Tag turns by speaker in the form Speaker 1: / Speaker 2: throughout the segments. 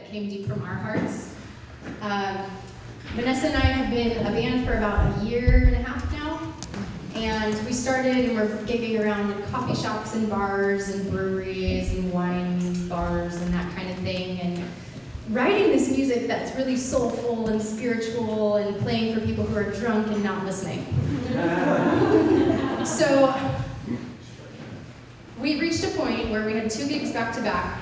Speaker 1: that came deep from our hearts. Vanessa and I have been a band for about a year and a half now, and we started and we're gigging around in coffee shops and bars and breweries and wine bars and that kind of thing, and writing this music that's really soulful and spiritual and playing for people who are drunk and not listening. So we reached a point where we had 2 gigs back to back.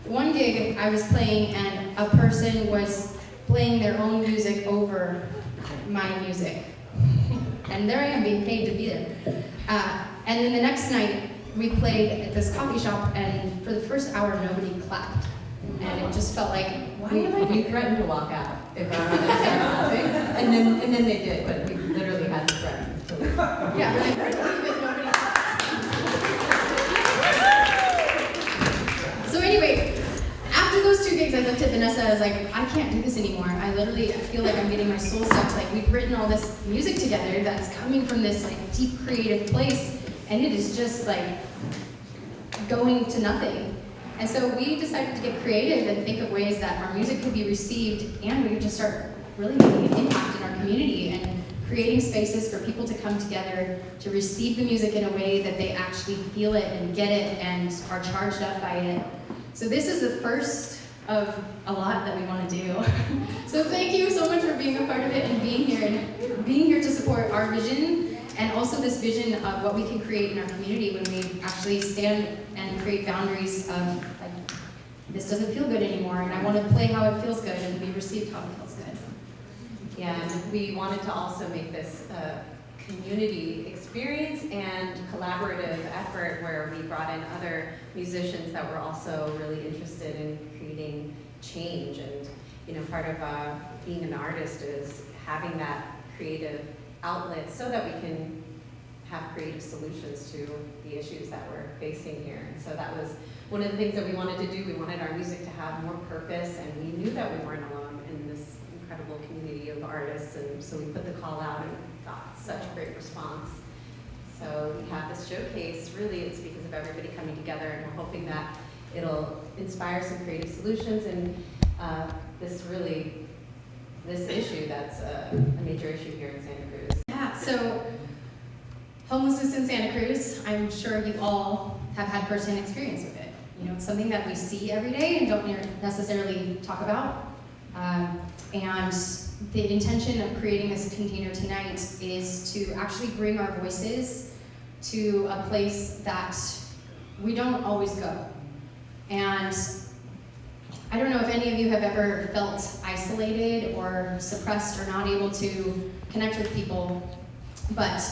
Speaker 1: One gig I was playing and a person was playing their own music over my music. And there I am being paid to be there. And then the next night we played at this coffee shop, and for the first hour nobody clapped. And it just felt like,
Speaker 2: we threatened to walk out if our others started laughing, and then they did, but we literally had to threaten to leave.
Speaker 1: Yeah, I couldn't believe it, nobody clapped. So anyway, after those 2 gigs, I looked at Vanessa, I was like, I can't do this anymore. I feel like I'm getting my soul sucked. Like, we've written all this music together that's coming from this like deep creative place, and it is just like going to nothing. And so we decided to get creative and think of ways that our music could be received, and we could just start really making an impact in our community and creating spaces for people to come together to receive the music in a way that they actually feel it and get it and are charged up by it. So this is the first of a lot that we want to do. So thank you so much for being a part of it and being here to support our vision, and also this vision of what we can create in our community when we actually stand and create boundaries of, like, this doesn't feel good anymore, and I want to play how it feels good and be received how it feels good.
Speaker 2: Yeah, and we wanted to also make this a community experience and collaborative effort where we brought in other musicians that were also really interested in creating change. And part of being an artist is having that creative outlet so that we can have creative solutions to the issues that we're facing here. And so that was one of the things that we wanted to do. We wanted our music to have more purpose, and we knew that we weren't alone in this incredible community of artists, and so we put the call out and got such a great response. So we have this showcase. Really, it's because of everybody coming together, and we're hoping that it'll inspire some creative solutions and this issue that's a major issue here in Santa Cruz.
Speaker 1: Yeah, so homelessness in Santa Cruz, I'm sure you all have had firsthand experience with it. It's something that we see every day and don't necessarily talk about. And the intention of creating this container tonight is to actually bring our voices to a place that we don't always go. And I don't know if any of you have ever felt isolated or suppressed or not able to connect with people, but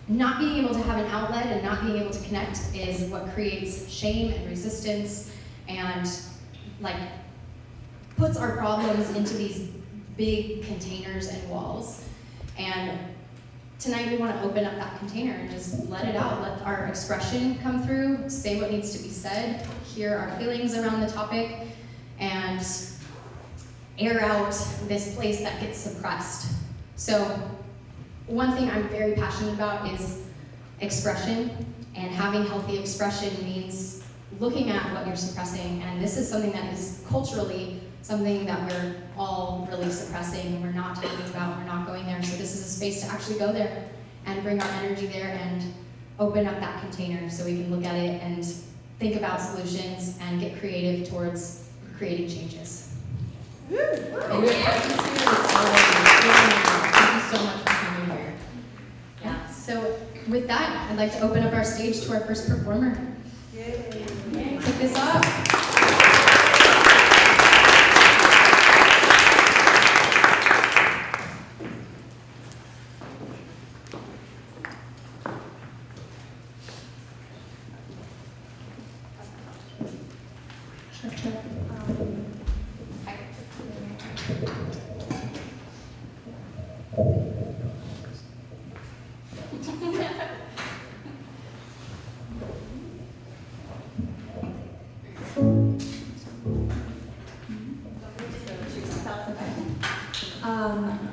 Speaker 1: not being able to have an outlet and not being able to connect is what creates shame and resistance and puts our problems into these big containers and walls. And tonight we want to open up that container and just let it out, let our expression come through, say what needs to be said, hear our feelings around the topic, and air out this place that gets suppressed. So one thing I'm very passionate about is expression, and having healthy expression means looking at what you're suppressing, and this is something that is culturally something that we're all really suppressing and we're not talking about, we're not going there. So this is a space to actually go there and bring our energy there and open up that container so we can look at it and think about solutions and get creative towards creating changes.
Speaker 2: And your presence here is already thank you so much for coming here.
Speaker 1: Yeah, so with that, I'd like to open up our stage to our first performer.
Speaker 3: Yay.
Speaker 1: Kick this off.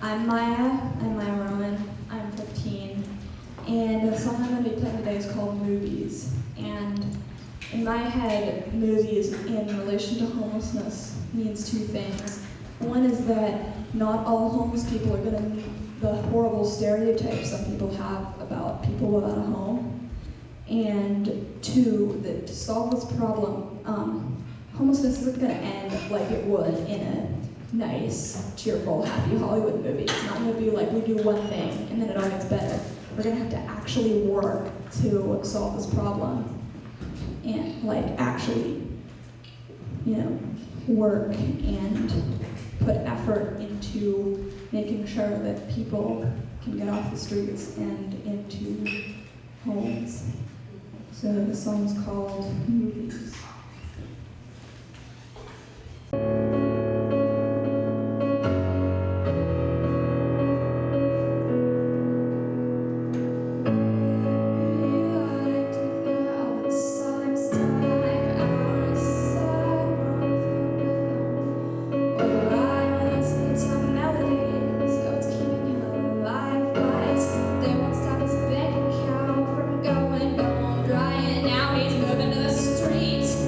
Speaker 3: I'm Maya Rowan, I'm 15, and the song I'm going to be playing today is called Movies. And in my head, movies in relation to homelessness means two things. One is that not all homeless people are going to meet the horrible stereotypes some people have about people without a home. And two, that to solve this problem, homelessness isn't going to end like it would in a nice, cheerful, happy Hollywood movie. It's not going to be like we do one thing and then it all gets better. We're going to have to actually work to solve this problem and like actually, work and put effort into making sure that people can get off the streets and into homes. So the song's called Movies.
Speaker 4: Dry and now he's moving to the streets.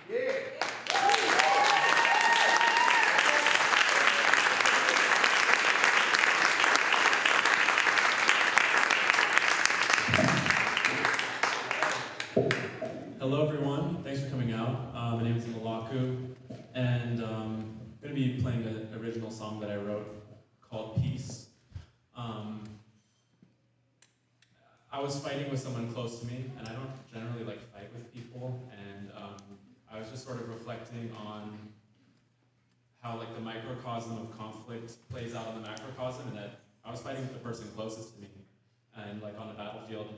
Speaker 4: Hello everyone, thanks for coming out. My name is Malaku, and I'm going to be playing an original song that I wrote called Peace. I was fighting with someone close to me, and I don't generally like fight with people, and I was just sort of reflecting on how like the microcosm of conflict plays out on the macrocosm, and that I was fighting with the person closest to me, and like on the battlefield,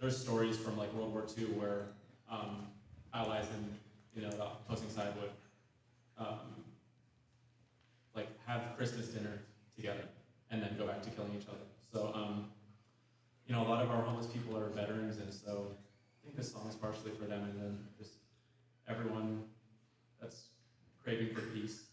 Speaker 4: there's stories from like World War II where allies and the opposing side would like have Christmas dinner together and then go back to killing each other. So a lot of our homeless people are veterans, and so I think this song is partially for them, and then just everyone that's craving for peace.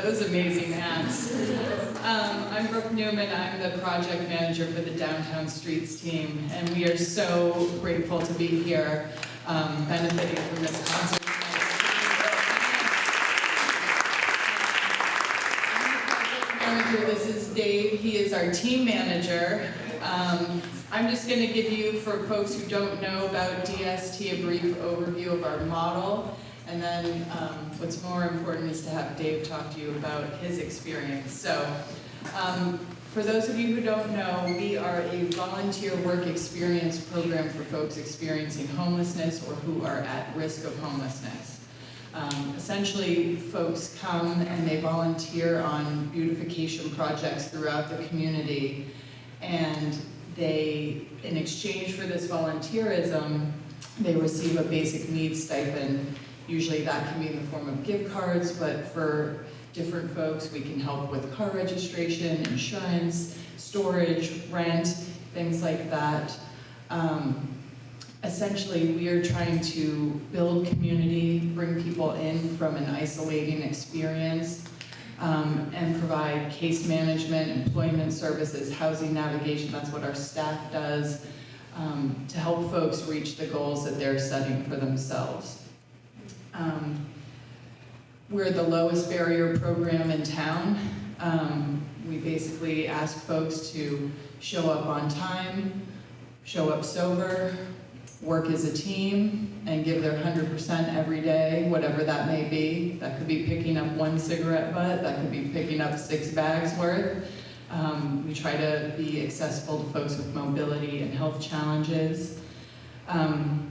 Speaker 5: those amazing acts. I'm Brooke Newman. I'm the project manager for the Downtown Streets team, and we are so grateful to be here benefiting from this concert. This is Dave. He is our team manager. I'm just going to give you, for folks who don't know about DST, a brief overview of our model. And then what's more important is to have Dave talk to you about his experience. So for those of you who don't know, we are a volunteer work experience program for folks experiencing homelessness or who are at risk of homelessness. Essentially, folks come and they volunteer on beautification projects throughout the community, and they, in exchange for this volunteerism, they receive a basic needs stipend. Usually that can be in the form of gift cards, but for different folks, we can help with car registration, insurance, storage, rent, things like that. Essentially, we are trying to build community, bring people in from an isolating experience, and provide case management, employment services, housing navigation. That's what our staff does, to help folks reach the goals that they're setting for themselves. We're the lowest barrier program in town. We basically ask folks to show up on time, show up sober, work as a team, and give their 100% every day, whatever that may be. That could be picking up 1 cigarette butt, that could be picking up 6 bags worth. We try to be accessible to folks with mobility and health challenges. And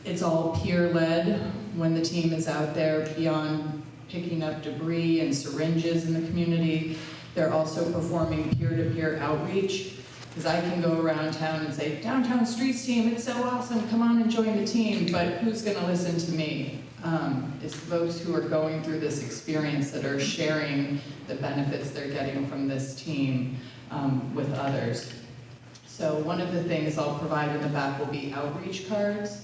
Speaker 5: it's all peer-led when the team is out there beyond picking up debris and syringes in the community. They're also performing peer-to-peer outreach, because I can go around town and say, Downtown Streets team, it's so awesome, come on and join the team, but who's gonna listen to me? It's those who are going through this experience that are sharing the benefits they're getting from this team with others. So one of the things I'll provide in the back will be outreach cards.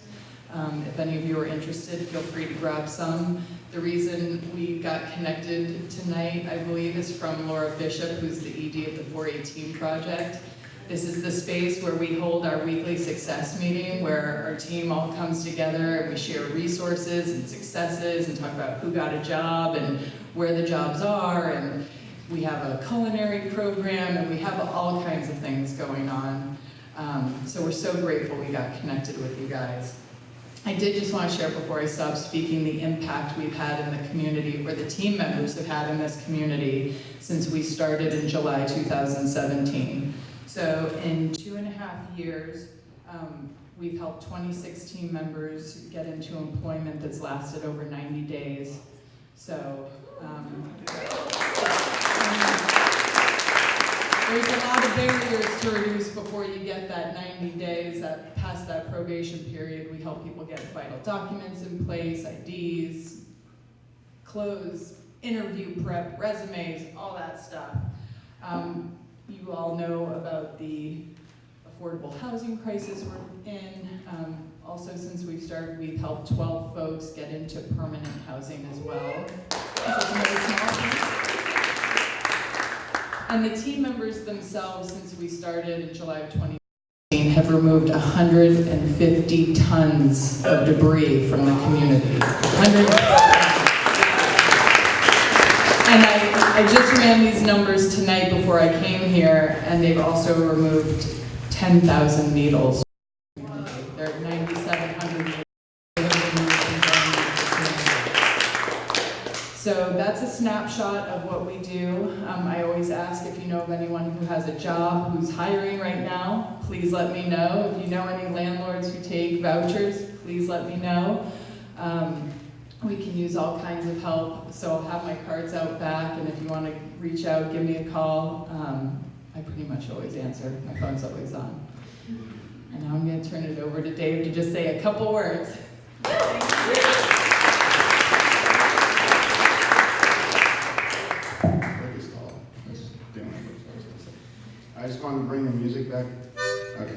Speaker 5: If any of you are interested, feel free to grab some. The reason we got connected tonight, I believe, is from Laura Bishop, who's the ED of the 418 Project. This is the space where we hold our weekly success meeting, where our team all comes together and we share resources and successes and talk about who got a job and where the jobs are, and we have a culinary program, and we have all kinds of things going on. So we're so grateful we got connected with you guys. I did just want to share before I stop speaking the impact we've had in the community, or the team members have had in this community since we started in July 2017. So in 2.5 years, we've helped 26 team members get into employment that's lasted over 90 days. So there's a lot of barriers to reduce before you get that 90 days, past that probation period. We help people get vital documents in place, IDs, clothes, interview prep, resumes, all that stuff. You all know about the affordable housing crisis we're in. Also, since we've started, we've helped 12 folks get into permanent housing as well. And the team members themselves, since we started in July of 2018, have removed 150 tons of debris from the community. And I just ran these numbers tonight before I came here, and they've also removed 10,000 needles. There are 9,700 needles. So that's a snapshot of what we do. I always ask if you know of anyone who has a job, who's hiring right now, please let me know. If you know any landlords who take vouchers, please let me know. We can use all kinds of help, so I'll have my cards out back, and if you want to reach out, give me a call. I pretty much always answer. My phone's always on. And now I'm going to turn it over to Dave to just say a couple words.
Speaker 6: I just wanted to bring the music back. Okay.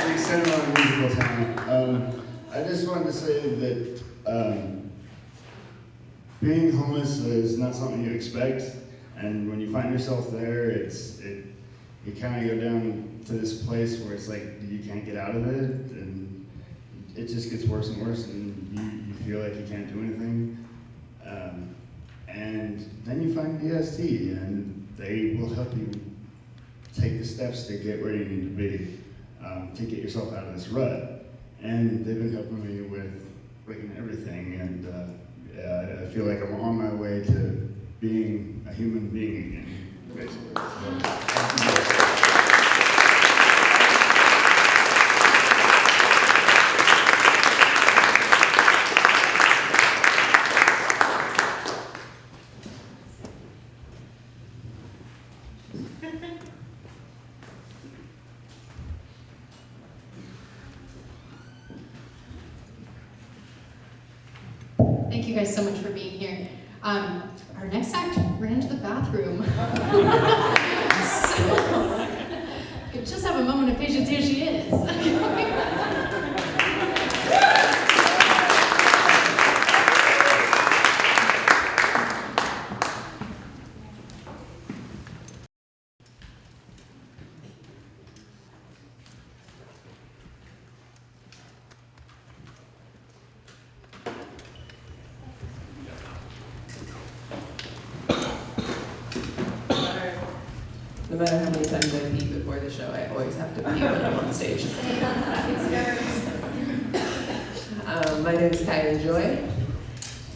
Speaker 6: We extend on musical time. I just wanted to say that being homeless is not something you expect, and when you find yourself there, you kind of go down to this place where it's like you can't get out of it, and it just gets worse and worse, and you feel like you can't do anything. And then you find DST, and they will help you take the steps to get where you need to be, to get yourself out of this rut. And they've been helping me with everything, and I feel like I'm on my way to being a human being again, basically. So, thank you guys.
Speaker 1: Thank you guys so much for being here. Our next act ran to the bathroom. So, just have a moment of patience. Here she is.
Speaker 7: No matter how many times I pee before the show, I always have to pee when I'm on stage. My name is Kyra Joy,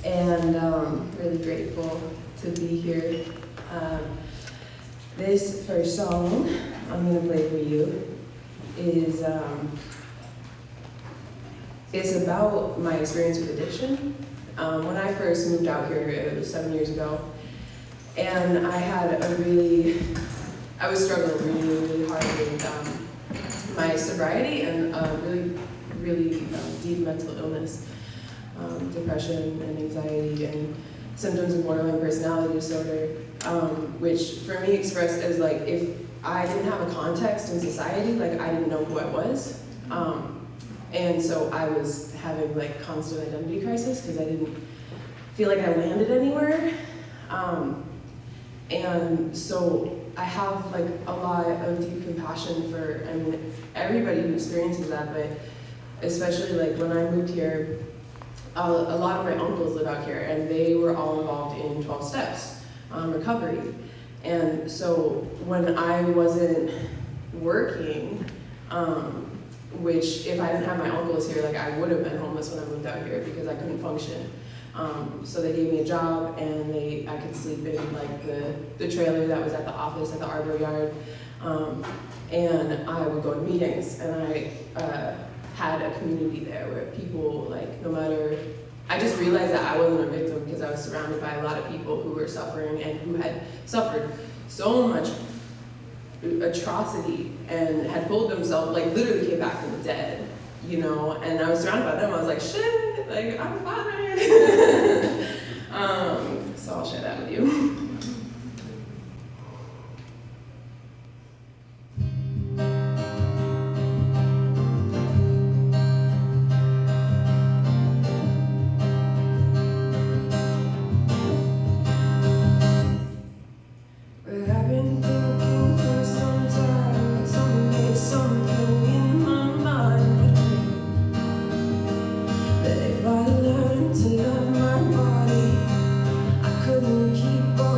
Speaker 7: and really grateful to be here. This first song I'm going to play for you is it's about my experience with addiction. When I first moved out here, it was 7 years ago, and I was struggling really hard with my sobriety and really deep mental illness, depression and anxiety and symptoms of borderline personality disorder, which for me expressed as like if I didn't have a context in society, like I didn't know who I was. And so I was having like constant identity crisis because I didn't feel like I landed anywhere. And so I have like a lot of deep compassion for, everybody who experiences that, but especially like when I moved here, a lot of my uncles live out here, and they were all involved in 12 steps recovery. And so when I wasn't working, which if I didn't have my uncles here, like I would have been homeless when I moved out here because I couldn't function. So they gave me a job, and I could sleep in like the trailer that was at the office at the Arbor Yard, and I would go to meetings, and I had a community there where people like no matter. I just realized that I wasn't a victim because I was surrounded by a lot of people who were suffering and who had suffered so much atrocity and had pulled themselves, like literally came back from the dead, you know, and I was surrounded by them. I was like, shit, like I'm fine. So I'll share that with you.
Speaker 8: If I learned to love my body, I couldn't keep on.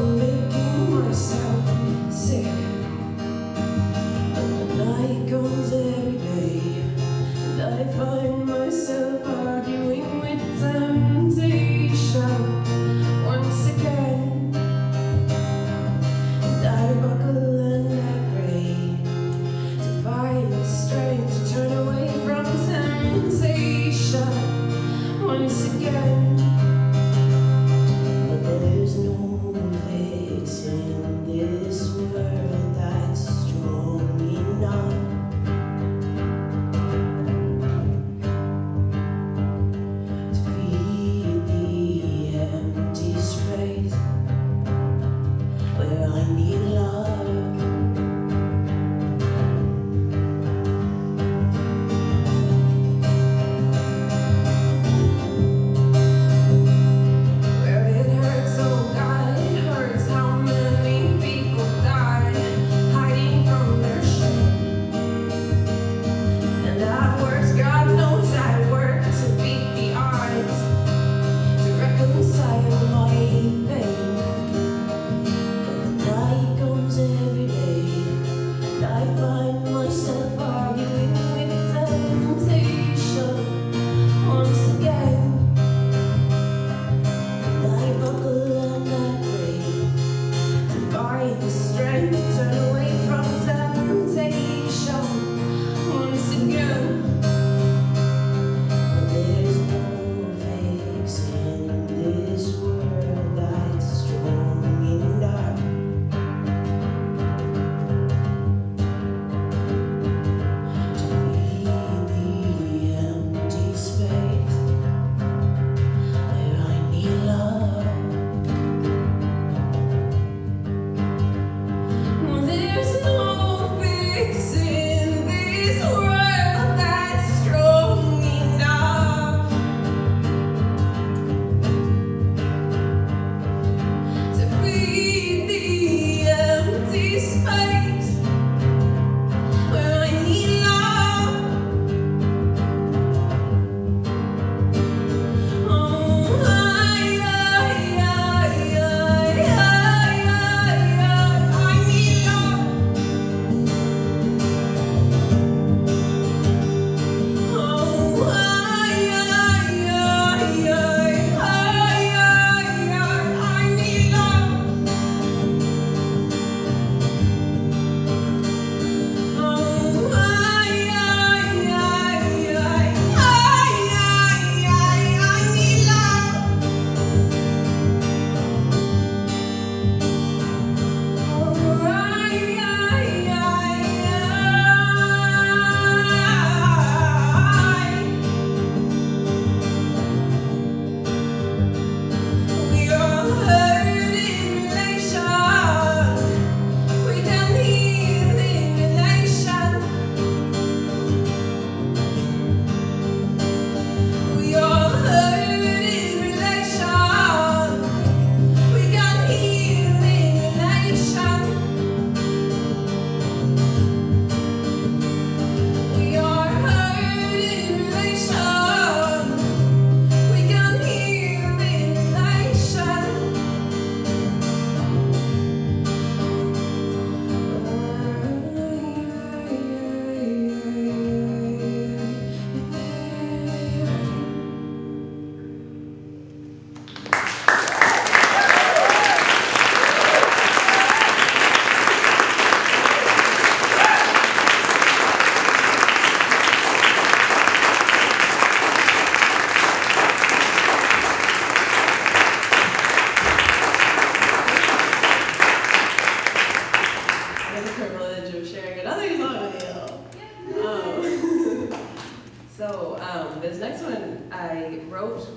Speaker 7: I wrote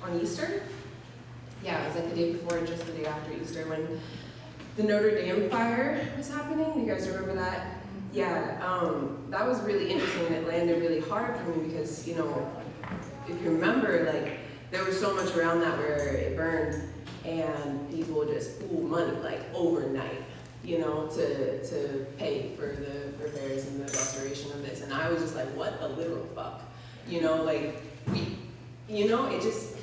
Speaker 7: on Easter. Yeah, it was like the day before, just the day after Easter, when the Notre Dame fire was happening. Do you guys remember that? Yeah, that was really interesting, and it landed really hard for me because, you know, if you remember, like, there was so much around that where it burned, and people just pool money, like, overnight, you know, to pay for the repairs and the restoration of this. And I was just like, what the literal fuck? You know, like, it just,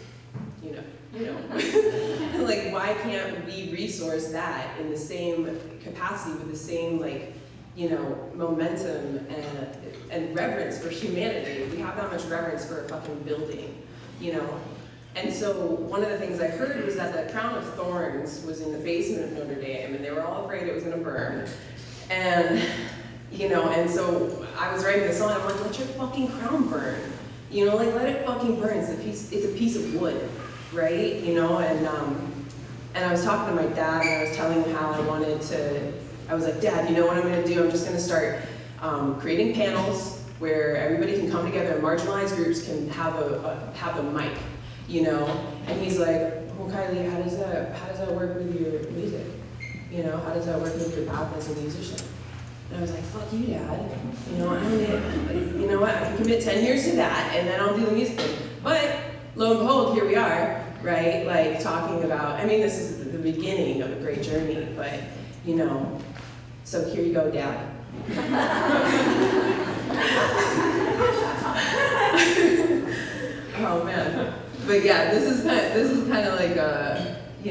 Speaker 7: like, why can't we resource that in the same capacity with the same, like, momentum and reverence for humanity? If we have that much reverence for a fucking building, And so one of the things I heard was that the crown of thorns was in the basement of Notre Dame, and they were all afraid it was gonna burn. And, and so I was writing this song, I'm like, let your fucking crown burn. Like, let it fucking burn. It's a piece of wood, right? And I was talking to my dad, and I was telling him how I was like, Dad, you know what I'm gonna do? I'm just gonna start creating panels where everybody can come together and marginalized groups can have a mic, And he's like, well, Kylie, how does that work with your music? How does that work with your path as a musician? And I was like, fuck you, Dad. You know what? I can commit 10 years to that, and then I'll do the music thing. But lo and behold, here we are, right? Like, talking about, this is the beginning of a great journey, but, so here you go, Dad. Oh, man. But yeah, this is kind of like a, a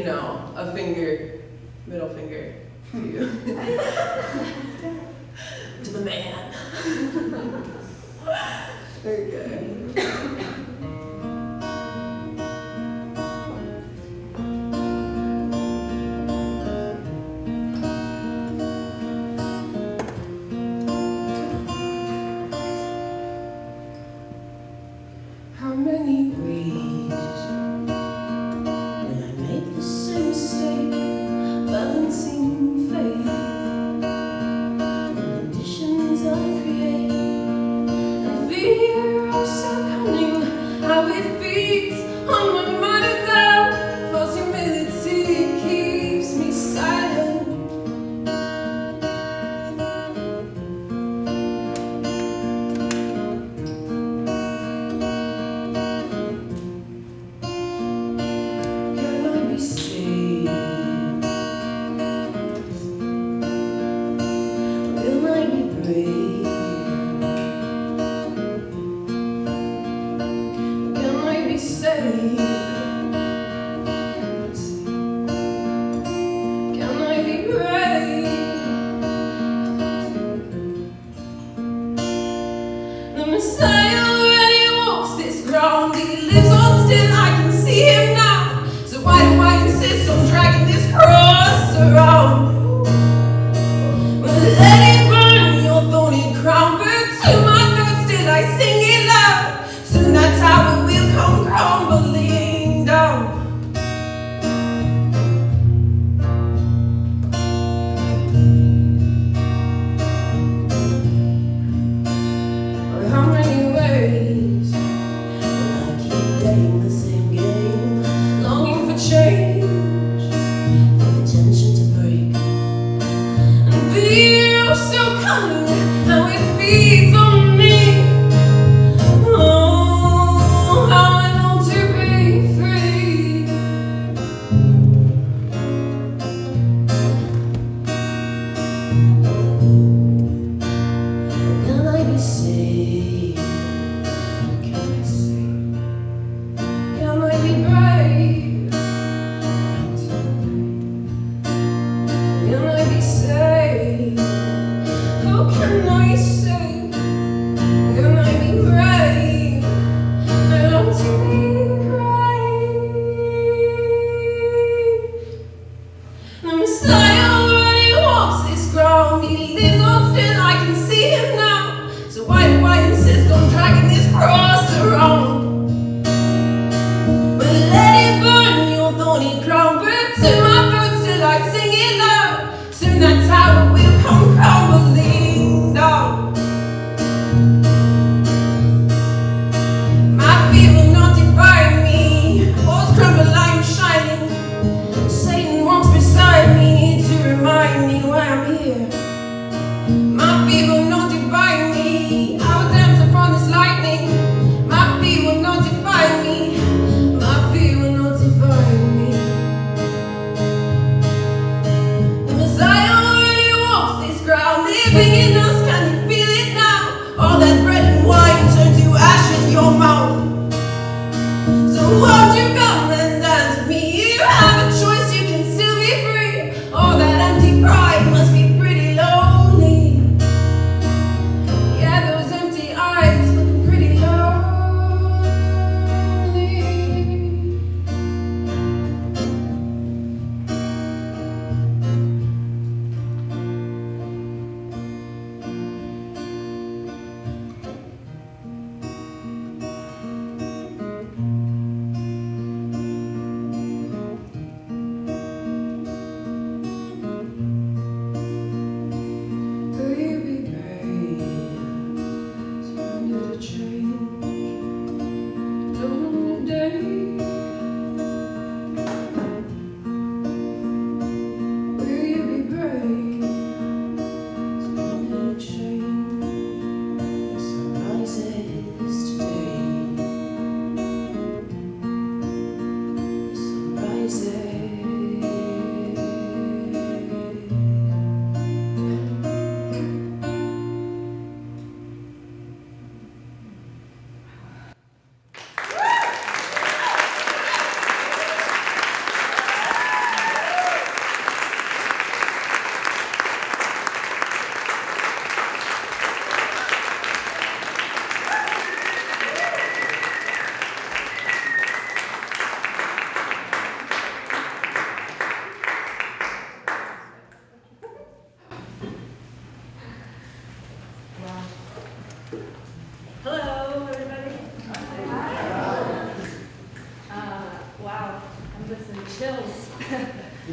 Speaker 7: middle finger to you. To the man. Very good. How many ways when I make the same mistake, balancing fate, conditions I create, and fear of so cunning.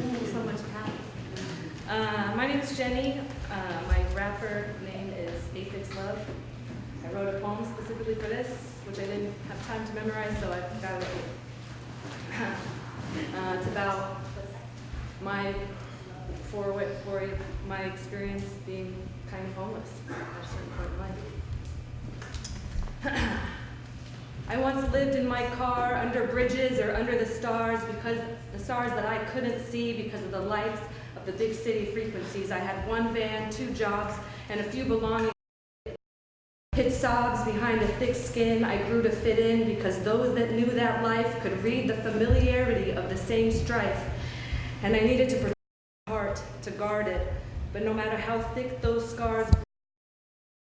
Speaker 8: Thank you so much, Pat. My name is Jenny. My rapper name is Aphids Love. I wrote a poem specifically for this, which I didn't have time to memorize, so I've got it here. It's about my my experience being kind of homeless at a certain point in life. I once lived in my car under bridges or under the stars that I couldn't see because of the lights of the big city frequencies. I had one van, 2 jobs, and a few belongings. Hid sobs behind a thick skin. I grew to fit in because those that knew that life could read the familiarity of the same strife. And I needed to protect my heart, to guard it. But no matter how thick those scars,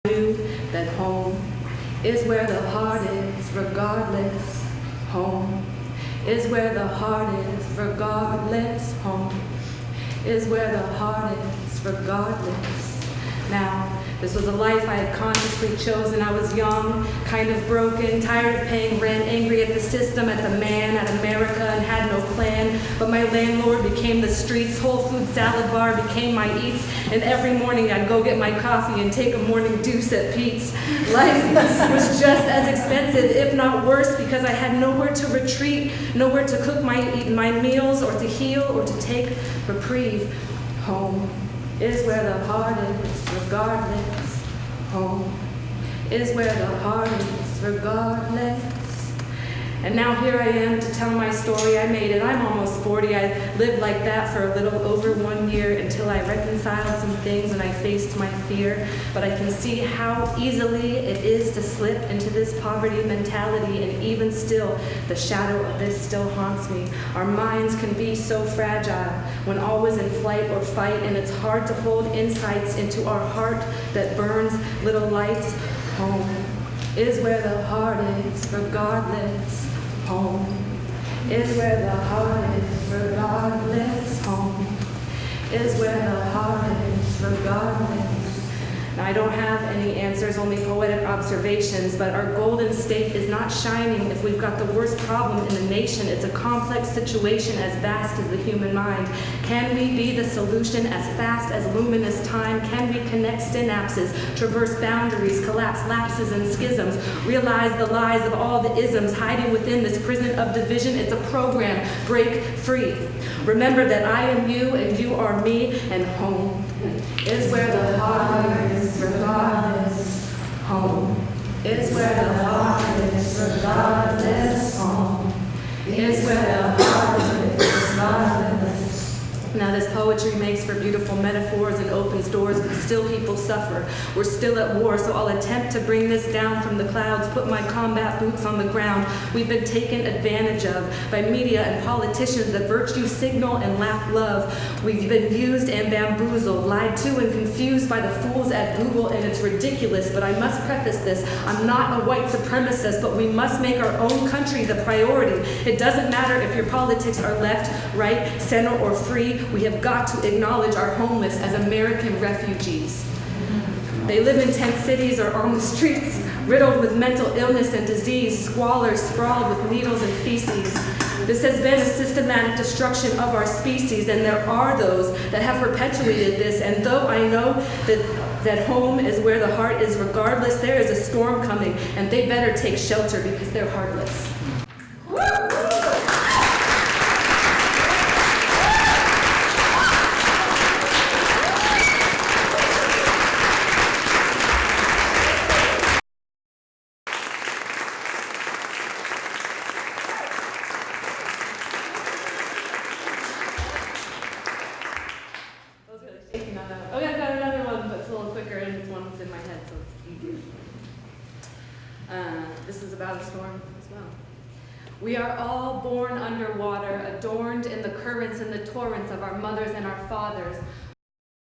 Speaker 8: I knew that home is where the heart is, regardless. Home is where the heart is, regardless. Home is where the heart is, regardless. Now, this was a life I had consciously chosen. I was young, kind of broken, tired of paying rent, angry at the system, at the man, at America, and had no plan. But my landlord became the streets, Whole Food salad bar became my eats, and every morning I'd go get my coffee and take a morning deuce at Pete's. Life was just as expensive, if not worse, because I had nowhere to retreat, nowhere to cook my meals, or to heal, or to take reprieve. Home is where the heart is, regardless. Home is where the heart is, regardless. And now here I am to tell my story. I made it. I'm almost 40. I lived like that for a little over 1 year until I reconciled some things and I faced my fear. But I can see how easily it is to slip into this poverty mentality, and even still, the shadow of this still haunts me. Our minds can be so fragile when always in flight or fight, and it's hard to hold insights into our heart that burns little lights. Home is where the heart is, regardless. Home is where the heart is, regardless. Home is where the heart is, regardless. Now, I don't have any answers, only poetic observations, but our golden state is not shining if we've got the worst problem in the nation. It's a complex situation as vast as the human mind. Can we be the solution as fast as luminous time? Can we connect synapses, traverse boundaries, collapse lapses and schisms, realize the lies of all the isms hiding within this prison of division? It's a program. Break free. Remember that I am you and you are me, and home is where the heart is, regardless. Home is where the heart is, regardless. Home is where the heart is, regardless. Now, this poetry makes for beautiful metaphors and opens doors, but still people suffer. We're still at war, so I'll attempt to bring this down from the clouds, put my combat boots on the ground. We've been taken advantage of by media and politicians that virtue signal and lack love. We've been used and bamboozled, lied to and confused by the fools at Google, and it's ridiculous, but I must preface this. I'm not a white supremacist, but we must make our own country the priority. It doesn't matter if your politics are left, right, center, or free. We have got to acknowledge our homeless as American refugees. They live in tent cities or on the streets, riddled with mental illness and disease, squalor sprawled with needles and feces. This has been a systematic destruction of our species, and there are those that have perpetuated this. And though I know that home is where the heart is, regardless, there is a storm coming, and they better take shelter because they're heartless. This is about a storm as well. We are all born underwater, adorned in the currents and the torrents of our mothers and our fathers.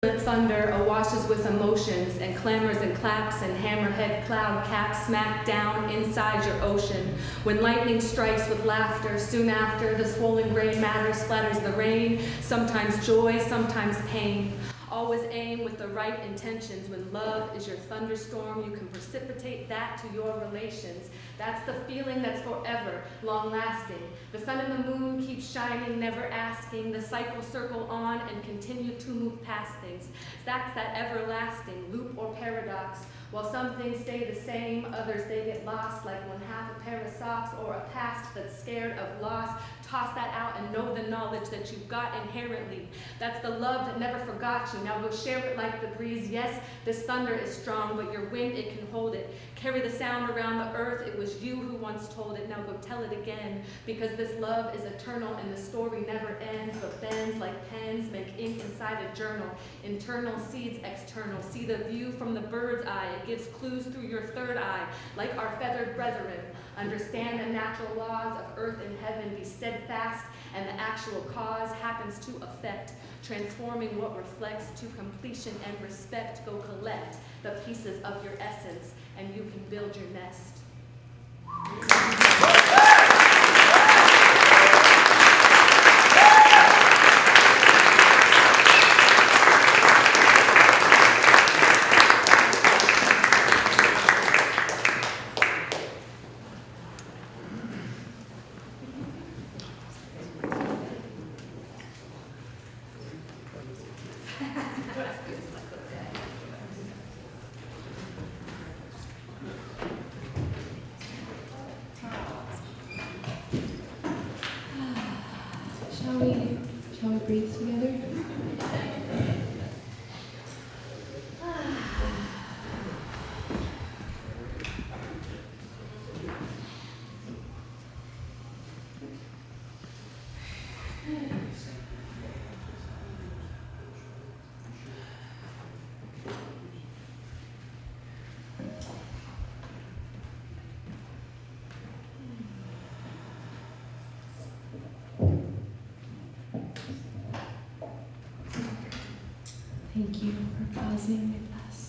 Speaker 8: Thunder awashes with emotions, and clamors and claps and hammerhead cloud caps smack down inside your ocean. When lightning strikes with laughter, soon after the swollen gray matter splatters the rain, sometimes joy, sometimes pain. Always aim with the right intentions. When love is your thunderstorm, you can precipitate that to your relations. That's the feeling that's forever, long-lasting. The sun and the moon keep shining, never asking. The cycle circle on and continue to move past things. That's that everlasting loop or paradox. While some things stay the same, others they get lost, like when half a pair of socks or a past that's scared of loss. Toss that out and know the knowledge that you've got inherently. That's the love that never forgot you. Now go share it like the breeze. Yes, this thunder is strong, but your wind, it can hold it. Carry the sound around the earth. It was you who once told it. Now go tell it again, because this love is eternal and the story never ends, but bends like pens, make ink inside a journal. Internal seeds external. See the view from the bird's eye. It gives clues through your third eye, like our feathered brethren. Understand the natural laws of earth and heaven. Be steadfast, and the actual cause happens to affect, transforming what reflects to completion and respect. Go collect the pieces of your essence, and you can build your nest.
Speaker 1: Shall we breathe together? Thank you for pausing with us.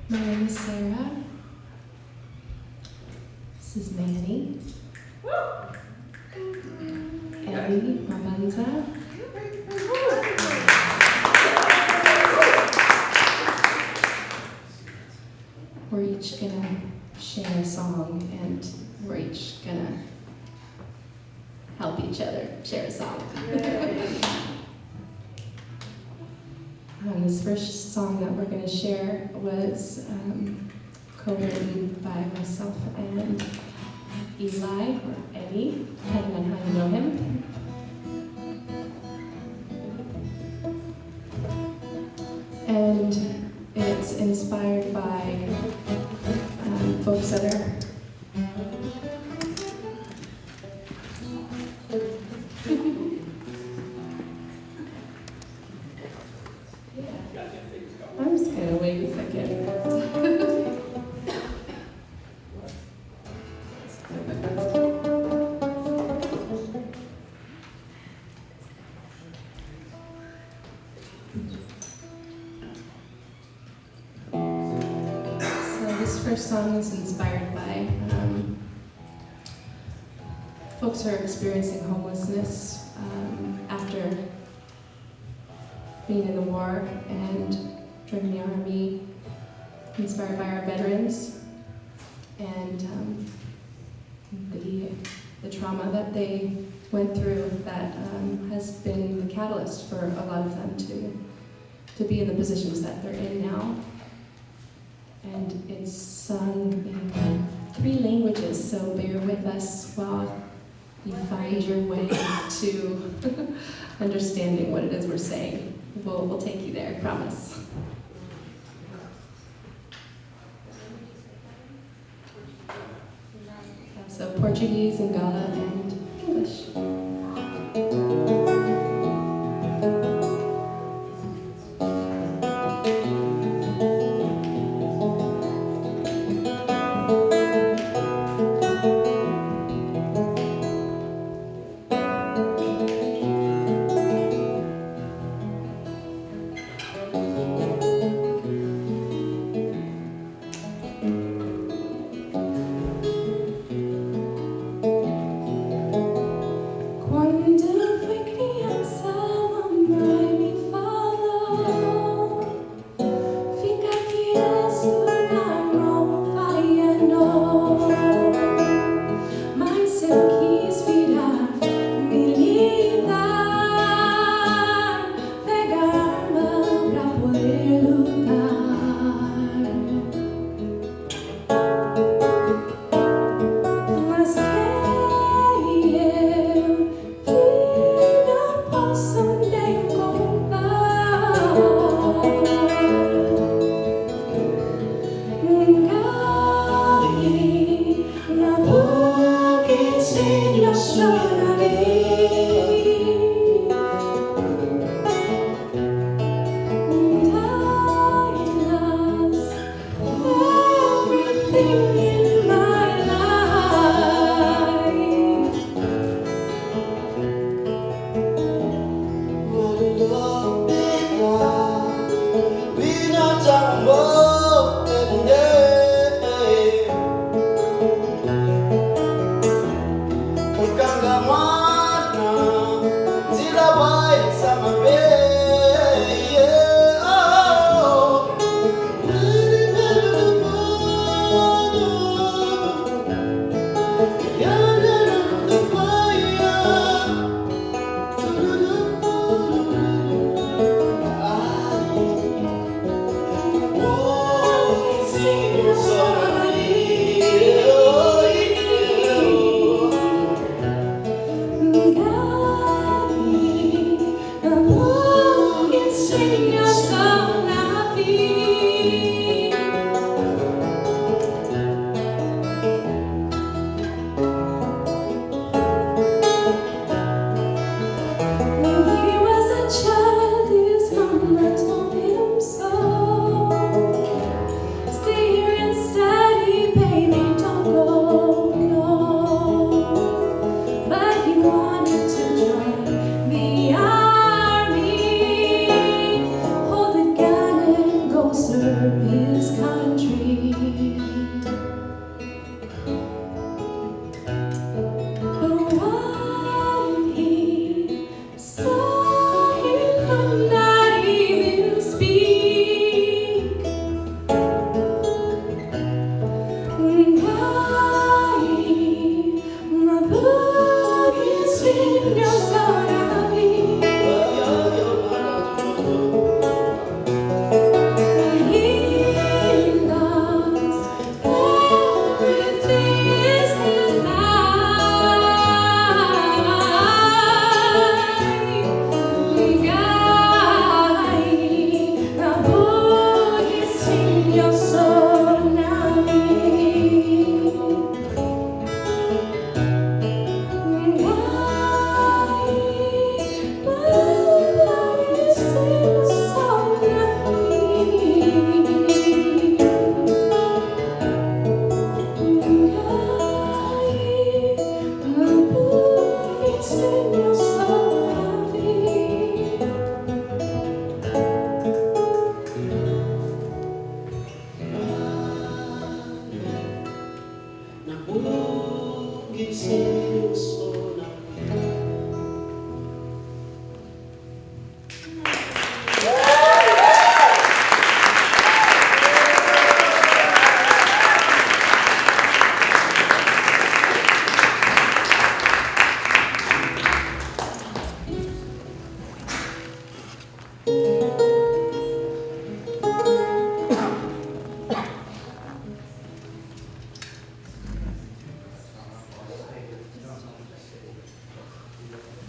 Speaker 1: My name is Sarah. This is Manny. Eddie Mabanza. We're each gonna share a song, and we're each gonna help each other share a song. This first song that we're gonna share was co-written by myself and Eli, or Eddie, depending on how you know him. And it's inspired by folks that are I'm just gonna wait a second. This first song is inspired by folks who are experiencing homelessness after being in the war and joining the Army, inspired by our veterans and the trauma that they went through that has been the catalyst for a lot of them to be in the positions that they're in now. And it's sung in 3 languages, so bear with us while you find your way to understanding what it is we're saying. We'll take you there, I promise. So Portuguese, Lingala, and English.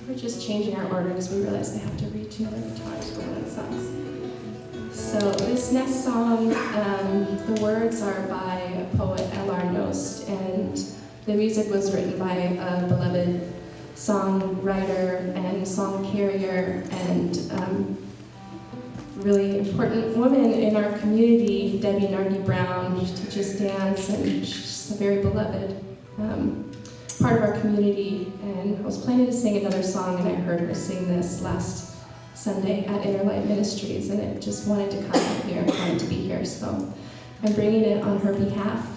Speaker 3: We're just changing our order because we realize they have to read too many times for one of the songs. So this next song, the words are by poet L.R. Nost, and the music was written by a beloved songwriter and song carrier and really important woman in our community, Debbie Nardi Brown. She teaches dance and she's a very beloved part of our community. And I was planning to sing another song and I heard her sing this last Sunday at Inner Light Ministries, and I just wanted to come up here, wanted to be here, so I'm bringing it on her behalf.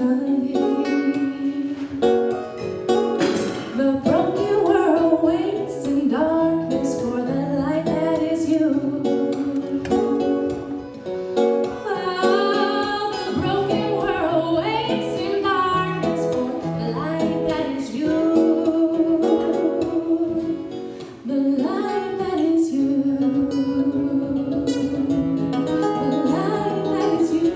Speaker 3: on thee. The broken world waits in darkness for the light that is you. Oh, the broken world waits in darkness for the light that is you. The light that is you. The light that is you.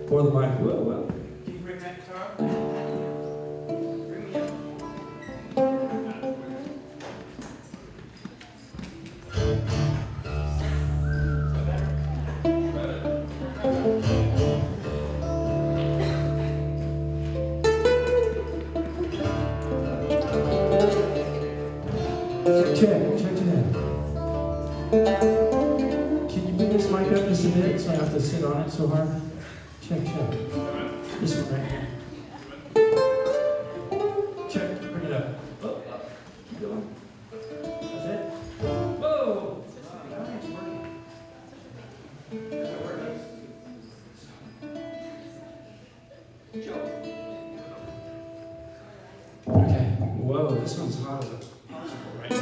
Speaker 9: Pour the mic well. Can you bring that guitar? Bring me up. Check. Can you bring this mic up just a bit so I have to sit on it so hard? Check. This one right here. Check, bring it up. Oh, keep going. That's it. Whoa! Now it's working. Is it working? Joe. Okay. Whoa, this one's hot as a popsicle right now.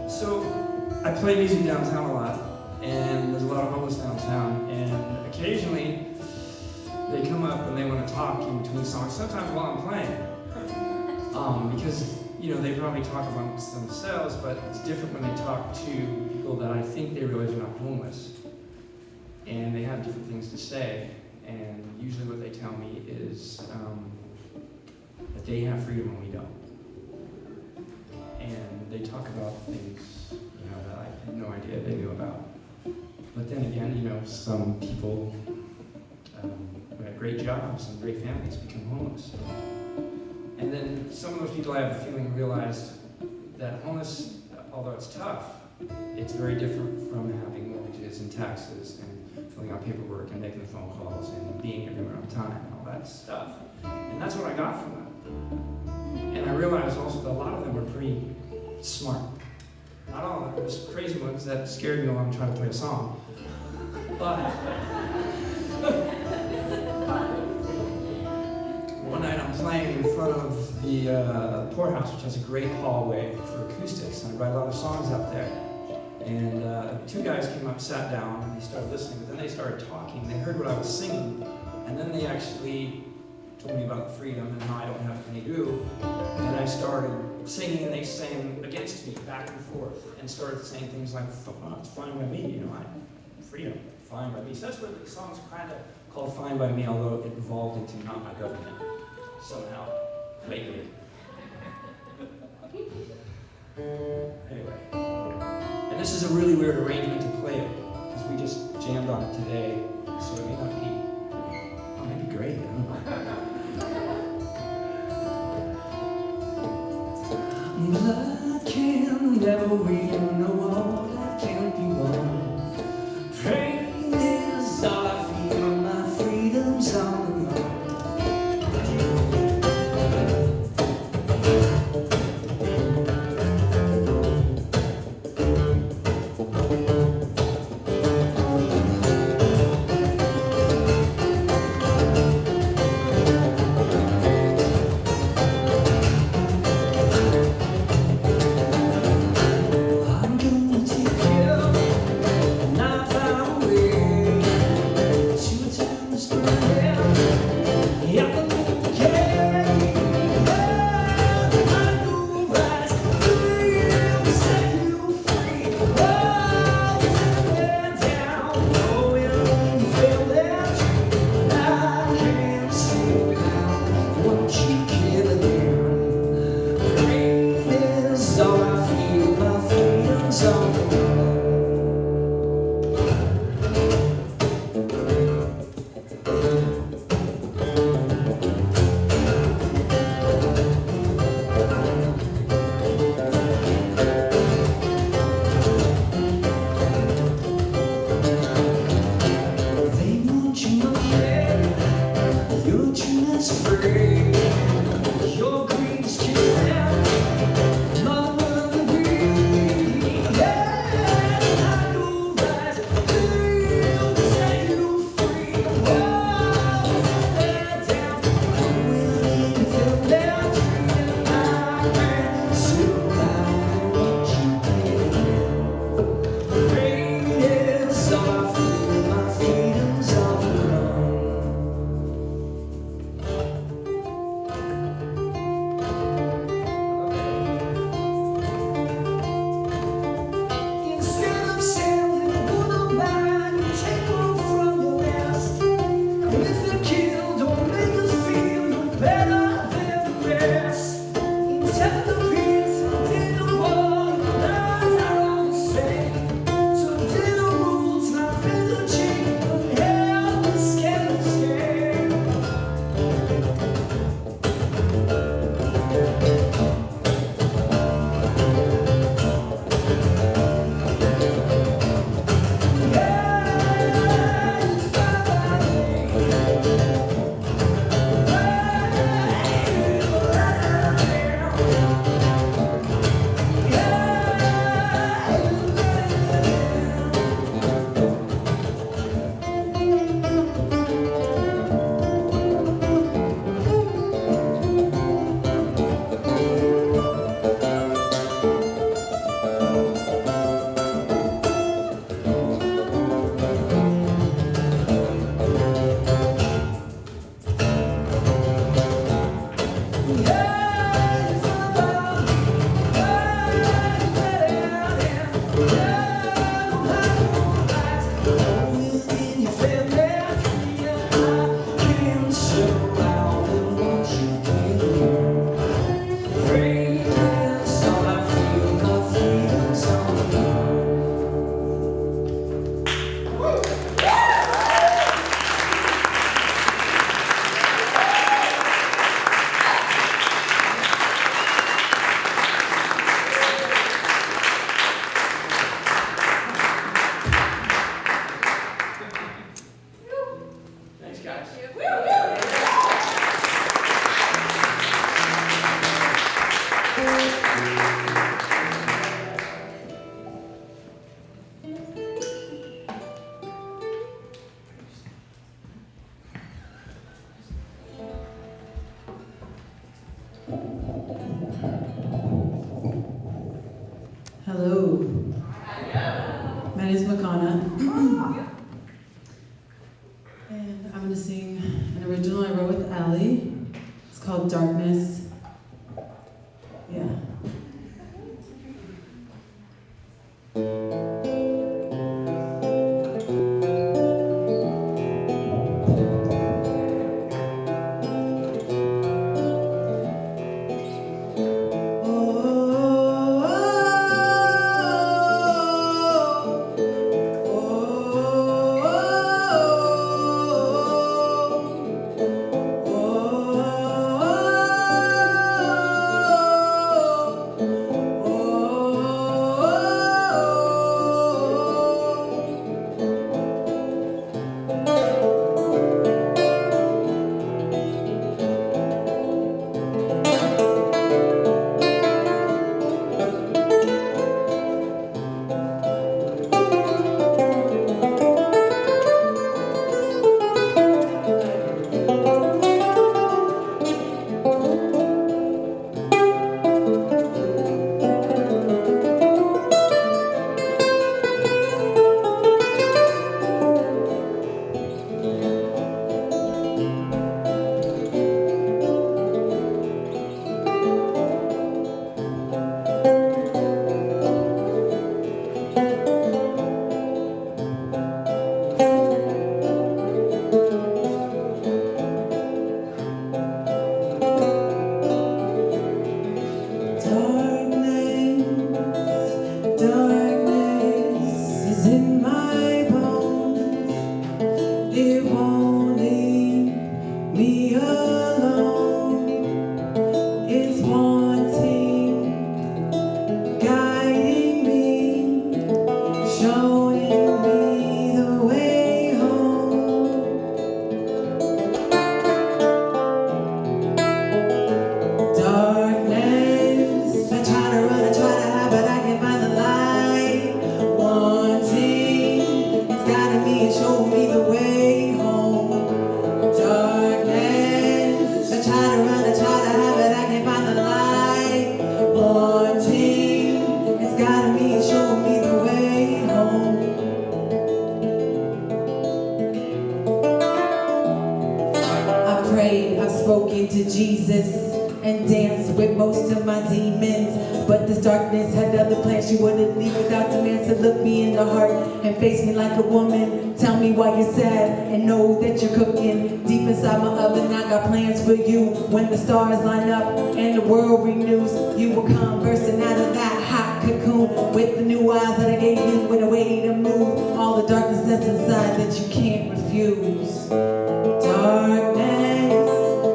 Speaker 9: So, I play music downtown a lot, and there's a lot of homeless downtown, and occasionally they come up and they want to talk in between songs, sometimes while I'm playing. Because, they probably talk amongst themselves, but it's different when they talk to people that I think they realize are not homeless. And they have different things to say, and usually what they tell me is that they have freedom and we don't. And they talk about things, that I had no idea they knew about. But then again, some people who have great jobs and great families become homeless. And then some of those people, I have a feeling, realized that homeless, although it's tough, it's very different from having mortgages and taxes and filling out paperwork and making the phone calls and being everywhere on time and all that stuff. And that's what I got from them. And I realized also that a lot of them were pretty smart. Not all of them, there's crazy ones that scared me while I'm trying to play a song. But one night I'm playing in front of the poorhouse, which has a great hallway for acoustics, and I write a lot of songs out there. And two guys came up, sat down, and they started listening, but then they started talking. They heard what I was singing, and then they actually told me about freedom and how I don't have any do. And I started singing, and they sang against me, back and forth, and started saying things like, "Oh, it's fine by me, freedom, fine by me." So that's what the song's kind of called "Fine by Me," although it evolved into "Not My Government" somehow lately. Anyway, and this is a really weird arrangement to play it because we just jammed on it today, so it may not be. Oh, maybe great. I don't know. Blood can never win the war that can't be won. Pain is all I feel, my freedom's on the run.
Speaker 10: Hello. My name is Makana. And I'm going to sing an original I wrote with Allie. It's called Darkness. Yeah. Oh, spoken to Jesus and danced with most of my demons. But this darkness had other plans. She wouldn't leave without demands to look me in the heart and face me like a woman. Tell me why you're sad and know that you're cooking. Deep inside my oven, I got plans for you. When the stars line up and the world renews, you will come bursting out of that hot cocoon with the new eyes that I gave you, with a way to move all the darkness that's inside that you can't refuse. Darkness,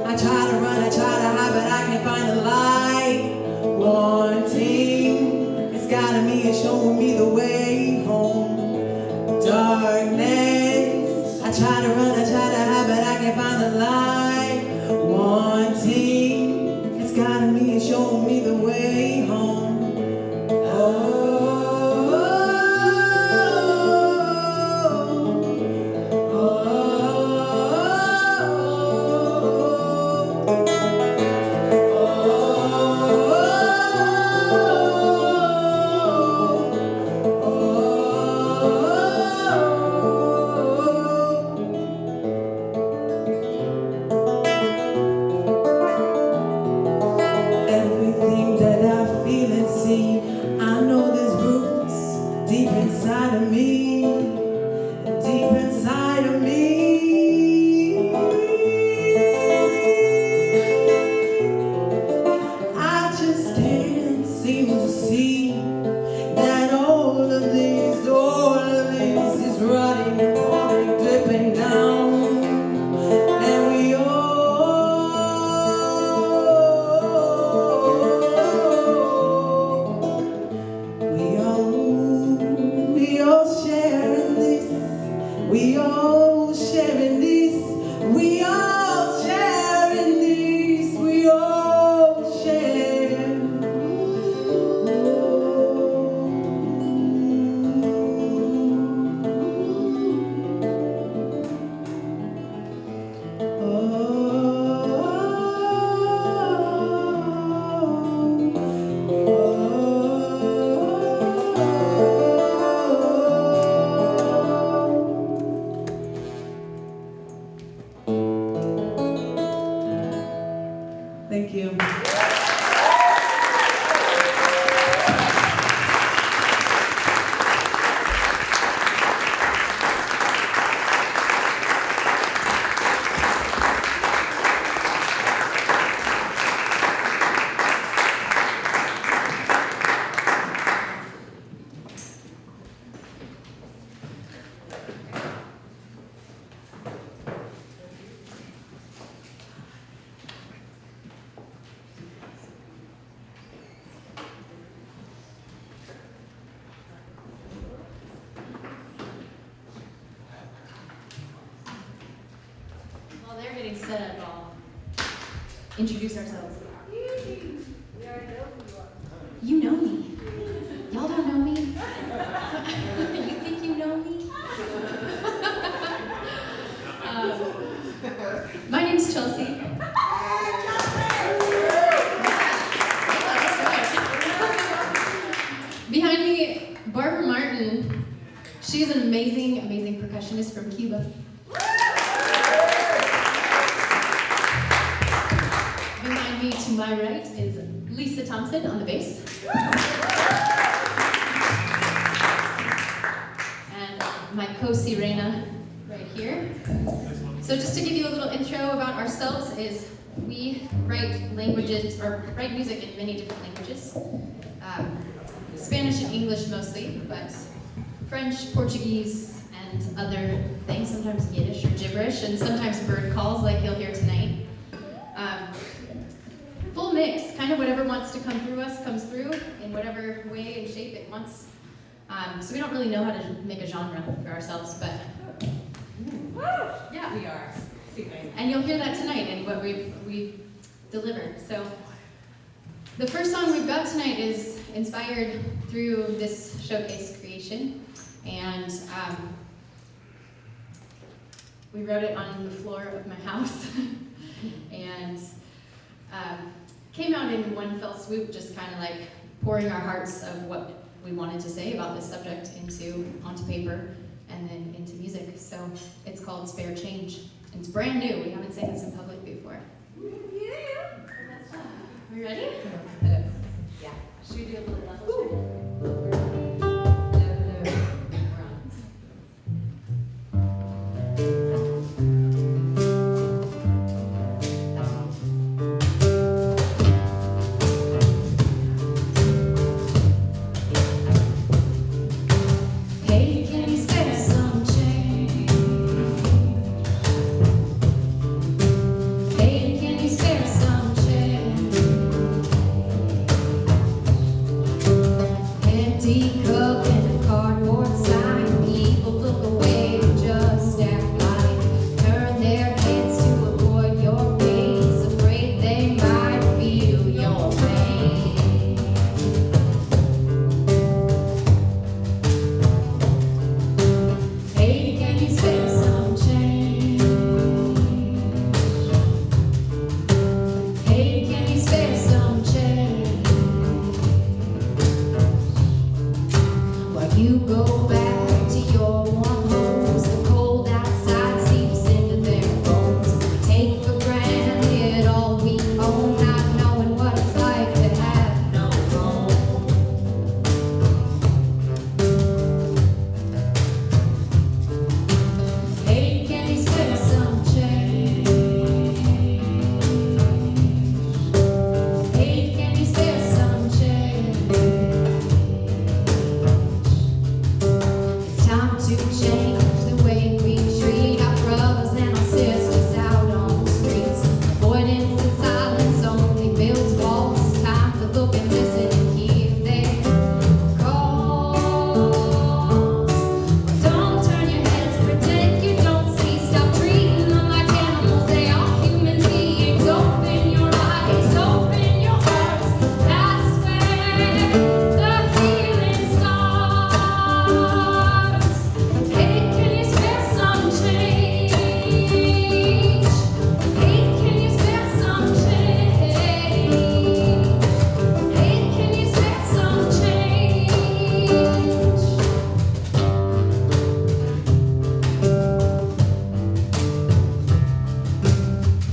Speaker 10: I try to run, I try to hide, but I can't find the light. Wanting, it's guiding me and showing me the way home. Darkness, I try to run, I try to hide, but I can't find the light. Wanting, it's guiding me and showing me the way home. Everything that I feel and see, I know there's roots deep inside of me, deep inside of me. I just can't seem to see that all of this is running, pouring, dripping down, and we all sharing this. We all sharing this. We all sharing this. We all share. Thank you.
Speaker 1: While they're getting set up, I'll introduce ourselves. You know me. Y'all don't know me? You think you know me? My name's Chelsea. Behind me, Barbara Martin. She's an amazing, amazing percussionist from Cuba. Behind me to my right is Lisa Thompson on the bass. And my co-sirena right here. So just to give you a little intro about ourselves is we write languages, or write music in many different languages. Spanish and English mostly, but French, Portuguese, and other things, sometimes Yiddish or gibberish, and sometimes bird calls like you'll hear tonight. Full mix, kind of whatever wants to come through us comes through in whatever way and shape it wants. So we don't really know how to make a genre for ourselves, but yeah,
Speaker 2: We are.
Speaker 1: and you'll hear that tonight in what we deliver. So the first song we've got tonight is inspired through this showcase creation, and we wrote it on the floor of my house, and came out in one fell swoop, just kind of like pouring our hearts of what we wanted to say about this subject onto paper and then into music. So it's called Spare Change. It's brand new. We haven't sang this in public before. you ready?
Speaker 2: Yeah. Should we do a little level check?
Speaker 1: Hey, can you spare some change? Hey, can you spare some change? Empty cup and a cardboard sign. People look away and just act blind. Turn their heads to avoid your gaze, afraid they might feel your pain. Hey, can you spare some change? Hey, can you spare some change? While you go back to your warm homes, the cold outside seeps into their bones. Take for granted all we own, not knowing what it's like to have no home. Hey, can you spare some change? Hey, can you spare some change? It's time to change the way we treat our brothers and our sisters out on the streets. Avoidance and silence only builds walls. It's time to look and listen and hear their calls. Don't turn your heads, pretend you don't see. Stop treating them like animals, they are human beings. Open your eyes, open your hearts. That's where the healing starts. Hey, can you spare some change? Hey, can you spare some change? Hey, can you spare some change?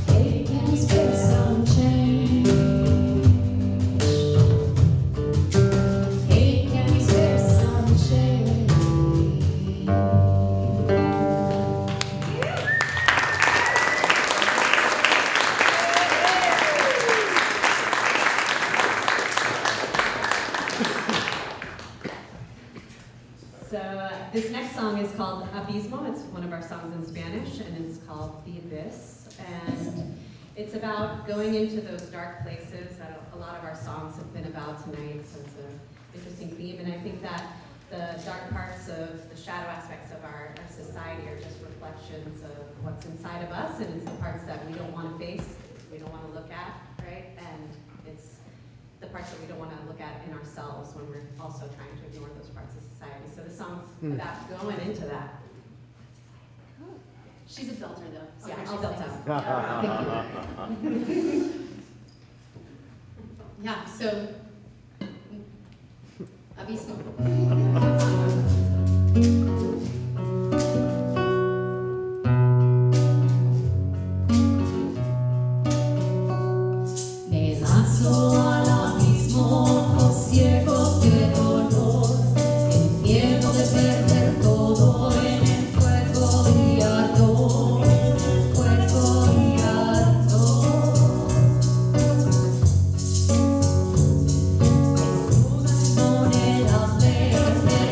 Speaker 1: Hey, can you spare some change? Hey, can you spare some change?
Speaker 2: So this next song is called Abismo. It's one of our songs in Spanish, and it's called The Abyss. And it's about going into those dark places that a lot of our songs have been about tonight. So it's an interesting theme, and I think that the dark parts of the shadow aspects of our society are just reflections of what's inside of us, and it's the parts that we don't want to face, we don't want to look at, right? And it's the parts that we don't want to look at in ourselves when we're also trying to ignore those parts of society. So the song's about going into that.
Speaker 1: She's a filter though. So
Speaker 2: Yeah,
Speaker 1: when she
Speaker 2: I'll belt
Speaker 1: sings-
Speaker 2: out. Thank you.
Speaker 1: Yeah, so Abismo. Me lanzo al abismo, ojos ciegos de dolor, el miedo de perder todo en el fuego y ardor, en el fuego y ardor. Desnuda en monedas verdes.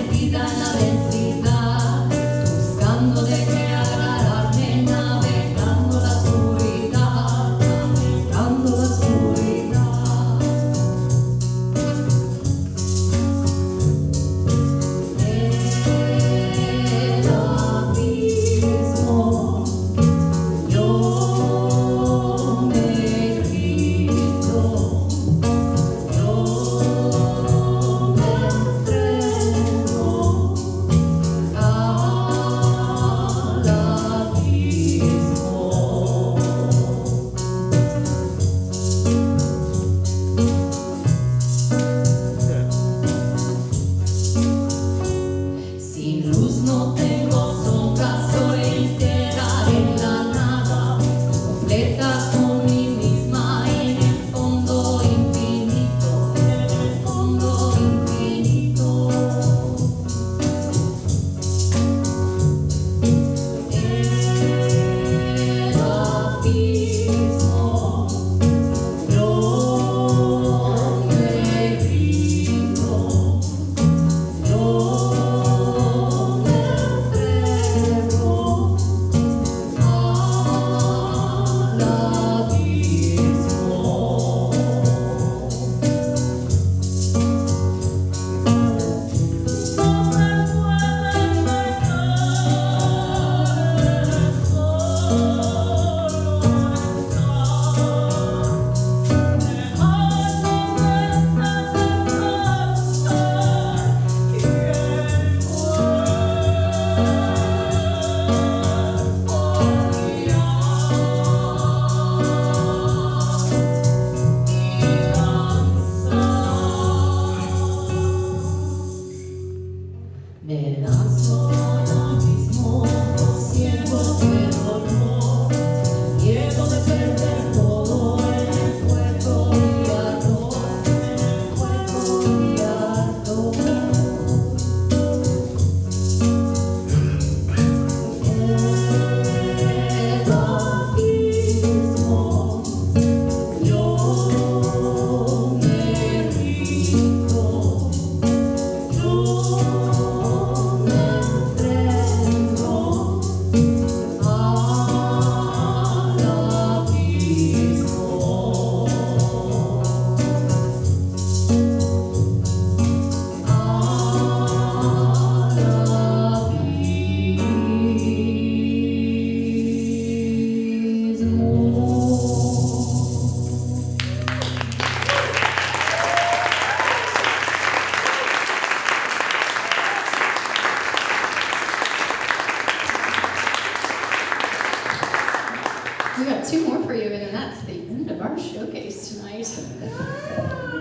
Speaker 1: showcase tonight.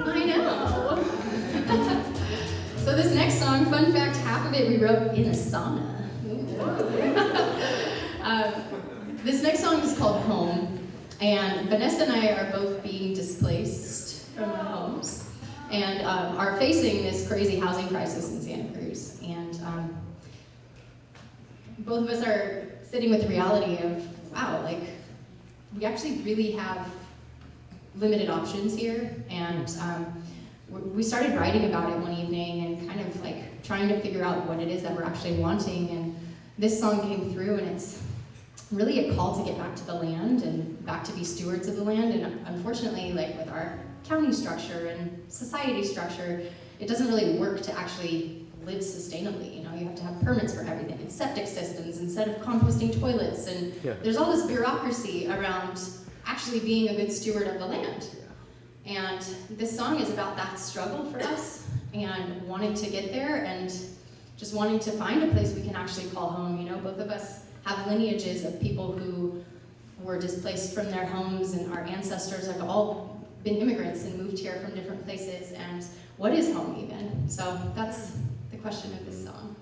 Speaker 1: I know. So this next song, fun fact, half of it we wrote in a sauna. This next song is called Home, and Vanessa and I are both being displaced from our homes and are facing this crazy housing crisis in Santa Cruz. And both of us are sitting with the reality of, wow, like, we actually really have limited options here. And we started writing about it one evening and kind of like trying to figure out what it is that we're actually wanting. And this song came through, and it's really a call to get back to the land and back to be stewards of the land. And unfortunately, like with our county structure and society structure, it doesn't really work to actually live sustainably. You know, you have to have permits for everything, and septic systems instead of composting toilets, and there's all this bureaucracy around actually being a good steward of the land. And this song is about that struggle for us and wanting to get there and just wanting to find a place we can actually call home. You know, both of us have lineages of people who were displaced from their homes, and our ancestors have all been immigrants and moved here from different places. And what is home even? So that's the question of this song.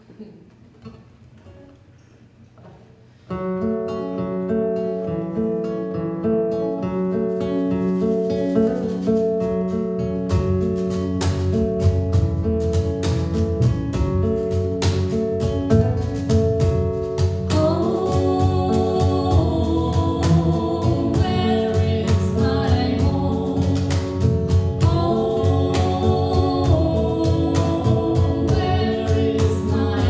Speaker 11: Where is my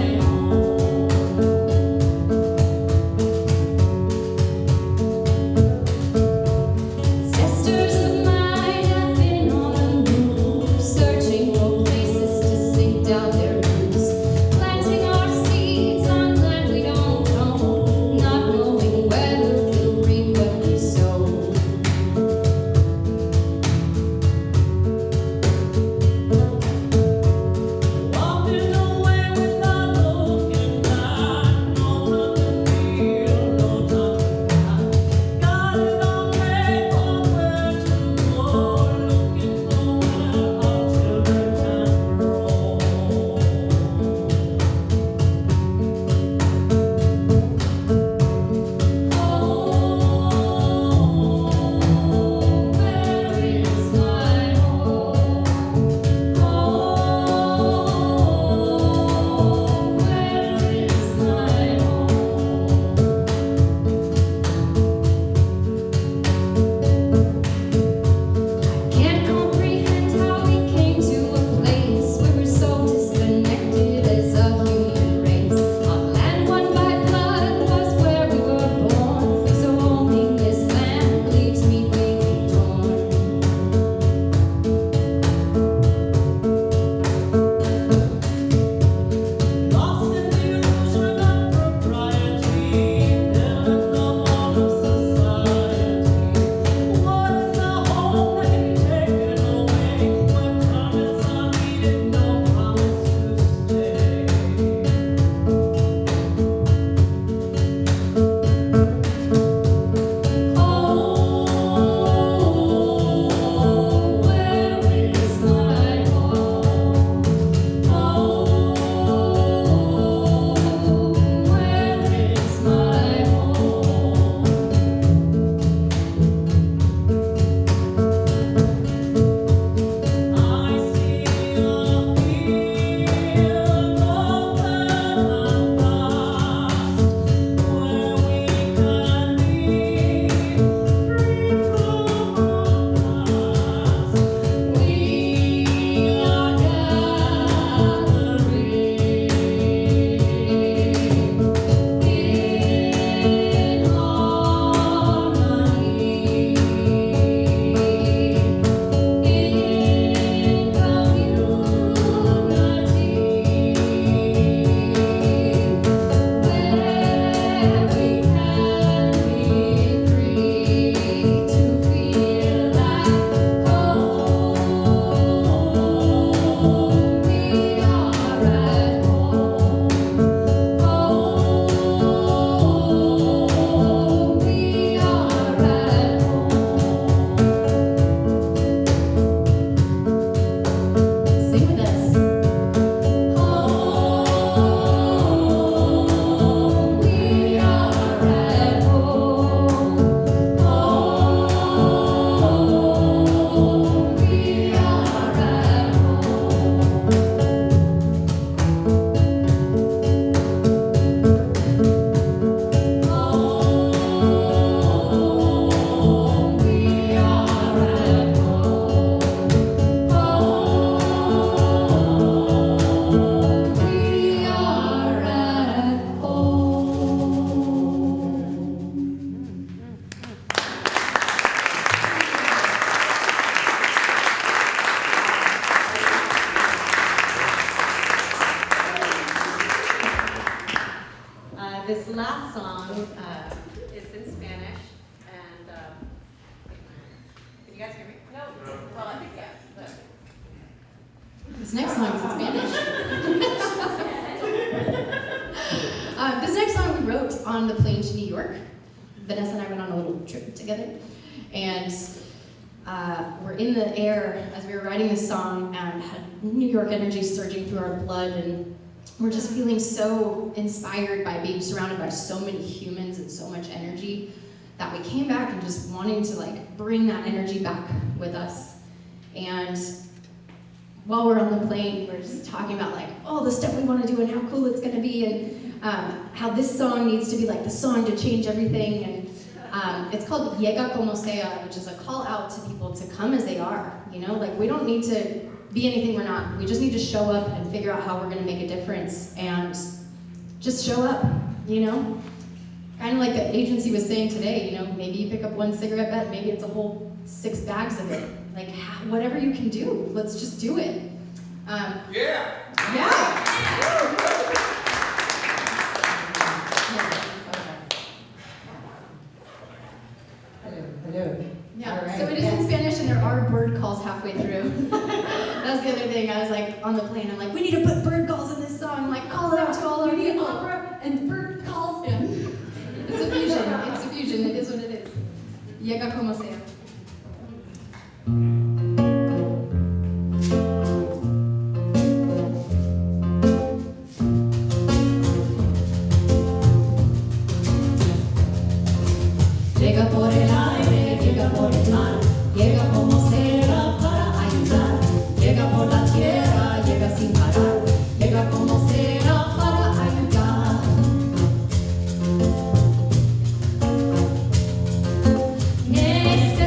Speaker 2: Well, I think, yeah.
Speaker 1: This next song is in Spanish. This next song we wrote on the plane to New York. Vanessa and I went on a little trip together, and we're in the air as we were writing this song and had New York energy surging through our blood, and we're just feeling so inspired by being surrounded by so many humans and so much energy that we came back and just wanting to like bring that energy back with us. And while we're on the plane, we're just talking about like all the stuff we want to do and how cool it's going to be, and how this song needs to be like the song to change everything. And it's called Llega Como Sea, which is a call out to people to come as they are. You know, like we don't need to be anything we're not. We just need to show up and figure out how we're going to make a difference and just show up. You know, kind of like the agency was saying today. You know, maybe you pick up one cigarette butt, maybe it's a whole 6 bags of it. Like whatever you can do, let's just do it.
Speaker 11: Yeah.
Speaker 5: Hello.
Speaker 1: Yeah,
Speaker 5: All right.
Speaker 1: so it is in Spanish and there are bird calls halfway through. That's the other thing. I was like on the plane, I'm like, we need to put bird calls in this song, like call it out to all our people.
Speaker 2: Opera and bird calls in.
Speaker 1: It's a fusion, it is what it is. Llega como sea.
Speaker 10: Llega por el aire, llega por el mar, llega como sea para ayudar. Llega por la tierra, llega sin parar, llega como sea para ayudar. Necesitamos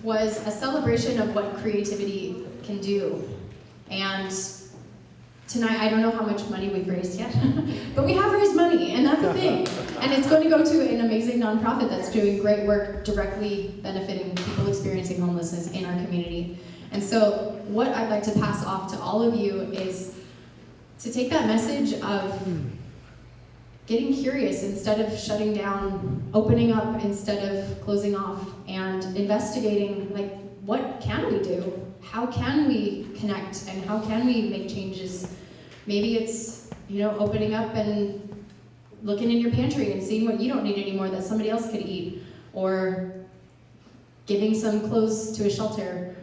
Speaker 1: was a celebration of what creativity can do. And tonight, I don't know how much money we've raised yet, but we have raised money, and that's the thing. And it's going to go to an amazing nonprofit that's doing great work directly benefiting people experiencing homelessness in our community. And so what I'd like to pass off to all of you is to take that message of getting curious instead of shutting down, opening up instead of closing off, and investigating, like, what can we do? How can we connect, and how can we make changes? Maybe it's, opening up and looking in your pantry and seeing what you don't need anymore that somebody else could eat, or giving some clothes to a shelter.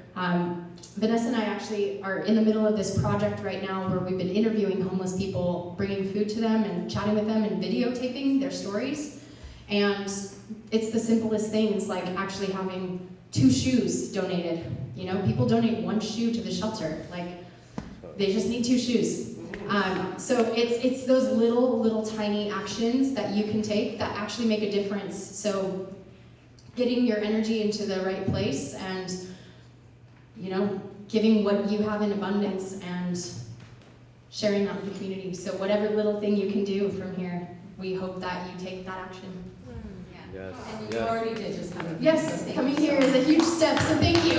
Speaker 1: Vanessa and I actually are in the middle of this project right now where we've been interviewing homeless people, bringing food to them and chatting with them and videotaping their stories. And it's the simplest things, like actually having 2 shoes donated. People donate 1 shoe to the shelter. Like, they just need 2 shoes. So it's those little tiny actions that you can take that actually make a difference. So getting your energy into the right place and, giving what you have in abundance and sharing that with the community. So whatever little thing you can do from here, we hope that you take that action.
Speaker 2: Yeah.
Speaker 11: Yes.
Speaker 2: And you already did just come.
Speaker 1: Yes, coming here is a huge step, so thank you.